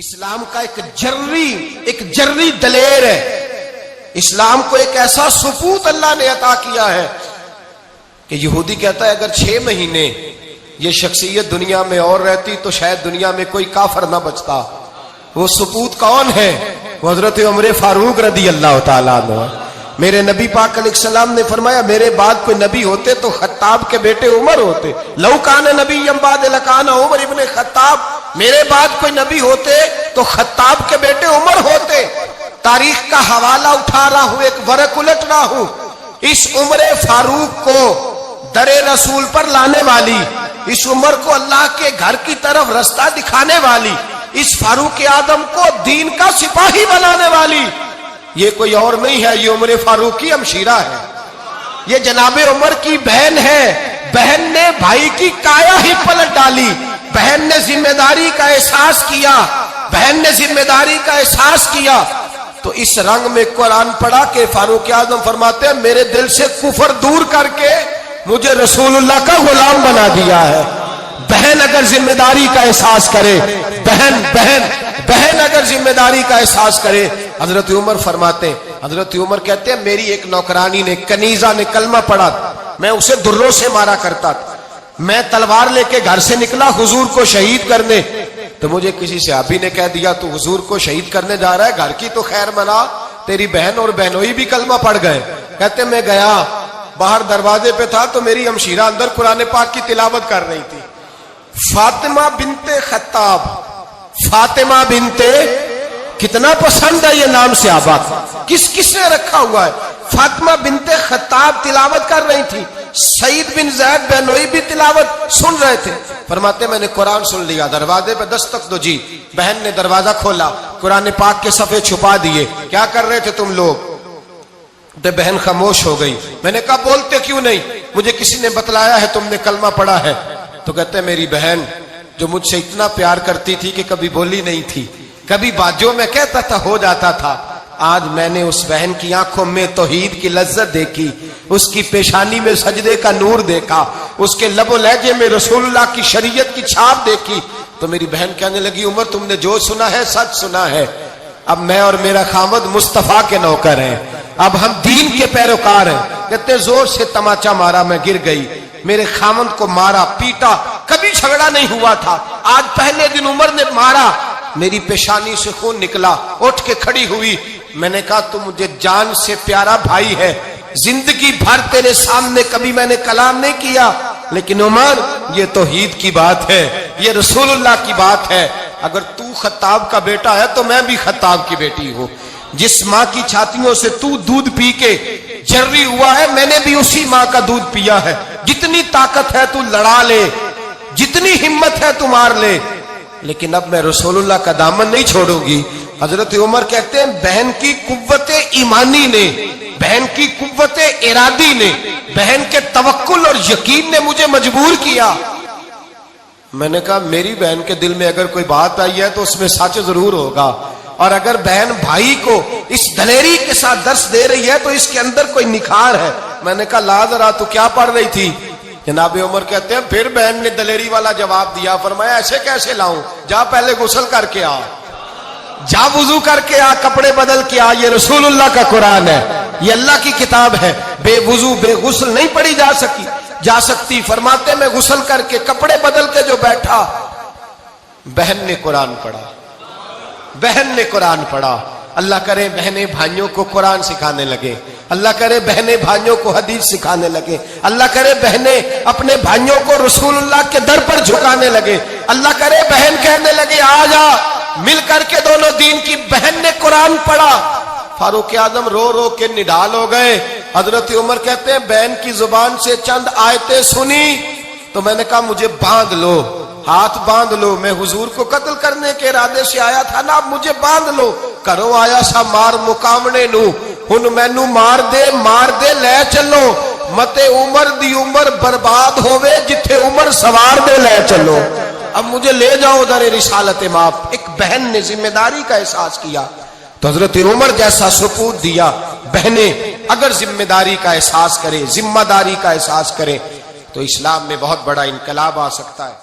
इस्लाम का एक जर्री दलेर है। इस्लाम को एक ऐसा सुपूत अल्लाह ने अता किया है कि यहूदी कहता है अगर 6 महीने ये शख्सियत दुनिया में और रहती तो शायद दुनिया में कोई काफर ना बचता। वो सुपूत कौन है? वो हजरत उमर फारूक रदी अल्लाह ताला अन्हु। मेरे नबी पाक अलैहिस्सलाम ने फरमाया मेरे बाद कोई नबी होते तो खत्ताब के बेटे उमर होते। लौ कान नबी बाद लकान उमर इब्ने खत्ताब। मेरे बाद कोई नबी होते तो खत्ताब के बेटे उमर होते। तारीख का हवाला उठा रहा हूं, एक वरक उलट रहा हूं। इस उमर फारूक को दरे रसूल पर लाने वाली, इस उमर को अल्लाह के घर की तरफ रास्ता दिखाने वाली, इस फारूक आदम को दीन का सिपाही बनाने वाली ये कोई और नहीं है, ये उमर फारूक की हमशीरा है। ये जनाबे उमर की बहन है। बहन ने भाई की काया ही पलट डाली। बहन ने जिम्मेदारी का एहसास किया। बहन ने जिम्मेदारी का एहसास किया तो इस रंग में कुरान पढ़ा के फारूक आजम फरमाते हैं मेरे दिल से कुफर दूर करके मुझे रसूलुल्लाह का गुलाम बना दिया है। बहन अगर जिम्मेदारी का एहसास करे, बहन अगर जिम्मेदारी का एहसास करे। हजरत उमर फरमाते, हजरत उमर कहते हैं मेरी एक नौकरानी ने, कनीजा ने कलमा पढ़ा, मैं उसे दुर्रों से मारा करता था। मैं तलवार लेके घर से निकला हुजूर को शहीद करने, तो मुझे किसी सहाबी ने कह दिया तू हुजूर को शहीद करने जा रहा है, घर की तो खैर मना, तेरी बहन और बहनोई भी कलमा पढ़ गए। कहते मैं गया, बाहर दरवाजे पे था तो मेरी हमशीरा अंदर कुरान पाक की तिलावत कर रही थी। फातिमा बिनते खत्ताब, फातिमा बिनते, कितना पसंद है ये नाम से आबाद, किसने रखा हुआ है? फातिमा बिनते खत्ताब तिलावत कर रही थी। सईद बिन ज़ैद बेनोई भी तिलावत सुन रहे थे। फरमाते मैंने कुरान सुन लिया, दरवाजे पे दस्तक दो जी। बहन ने दरवाजा खोला, कुरान पाक के सफ़े छुपा दिए। क्या कर रहे थे तुम लोग? तो बहन खामोश हो गई। मैंने कहा बोलते क्यों नहीं? मुझे किसी ने बतलाया है तुमने कलमा पढ़ा है। तो कहते मेरी बहन जो मुझसे इतना प्यार करती थी कि कभी बोली नहीं थी, कभी बाजों में कहता था हो जाता था, आज मैंने उस बहन की आंखों में तौहीद की लज्जत देखी, उसकी पेशानी में सजदे का नूर देखा, उसके लबो लहजे में रसूलुल्लाह की शरीयत की छाप देखी। तो मेरी बहन कहने लगी उमर तुमने जो सुना है सच सुना है। अब मैं और मेरा खामद मुस्तफा के नौकर हैं, अब हम दीन के पैरोकार हैं। कहते जोर से तमाचा मारा, मैं गिर गई, मेरे खामद को मारा पीटा, कभी झगड़ा नहीं हुआ था, आज पहले दिन उमर ने मारा, मेरी पेशानी से खून निकला, उठ के खड़ी हुई। मैंने कहा तू मुझे जान से प्यारा भाई है, जिंदगी भर तेरे सामने कभी मैंने कलाम नहीं किया, लेकिन उमर ये तौहीद की बात है, ये रसूलुल्लाह की बात है। अगर तू खत्ताब का बेटा है तो मैं भी खत्ताब की बेटी हूं। जिस माँ की छातियों से तू दूध पी के जर्री हुआ है, मैंने भी उसी माँ का दूध पिया है। जितनी ताकत है तू लड़ा ले, जितनी हिम्मत है तू मार ले, लेकिन अब मैं रसूलुल्लाह का दामन नहीं छोड़ूंगी। हजरत उमर कहते हैं बहन की कुव्वते ईमानी ने, बहन की कुव्वते इरादी ने, बहन के तवक्कुल और यकीन ने मुझे मजबूर किया। मैंने कहा मेरी बहन के दिल में अगर कोई बात आई है तो उसमें सच जरूर होगा, और अगर बहन भाई को इस दलेरी के साथ दर्श दे रही है तो इसके अंदर कोई निखार है। मैंने कहा ला जरा तू क्या पढ़ रही थी? जनाब उमर कहते हैं फिर बहन ने दलेरी वाला जवाब दिया। फरमाया ऐसे कैसे लाऊं? जा पहले गुस्ल करके आ, जा वुजू करके आ, कपड़े बदल के आ, ये रसूलुल्लाह का कुरान है, ये अल्लाह की किताब है। बेवुजू बेगुस्ल नहीं पढ़ी जा सकती। फरमाते मैं गुस्ल करके कपड़े बदल के जो बैठा, बहन ने कुरान पढ़ा, बहन ने कुरान पढ़ा। अल्लाह करे बहने भाइयों को कुरान सिखाने लगे, अल्लाह करे बहने भाइयों को हदीस सिखाने लगे, अल्लाह करे बहने अपने भाइयों को रसूलुल्लाह के दर पर झुकाने लगे, अल्लाह करे बहन कहने लगे आ जा मिल करके दोनों दीन की। बहन ने कुरान पढ़ा, फारूक आजम रो रो के निढाल हो गए। हजरत उमर कहते हैं बहन की जुबान से चंद आयतें सुनी तो मैंने कहा मुझे बांध लो, हाथ बांध लो, मैं हुजूर को कत्ल करने के इरादे से आया था ना, अब मुझे बांध लो। करो आया सा मार मुकामने नू, हुन मैनू मार दे ले चलो, मते उमर दी उमर बर्बाद होवे जिथे उमर सवार दे ले चलो। अब मुझे ले जाओ दरे रिसालत माप। एक बहन ने जिम्मेदारी का एहसास किया तो हजरत उमर जैसा सुपूत दिया। बहने अगर जिम्मेदारी का एहसास करें, जिम्मेदारी का एहसास करें तो इस्लाम में बहुत बड़ा इनकलाब आ सकता है।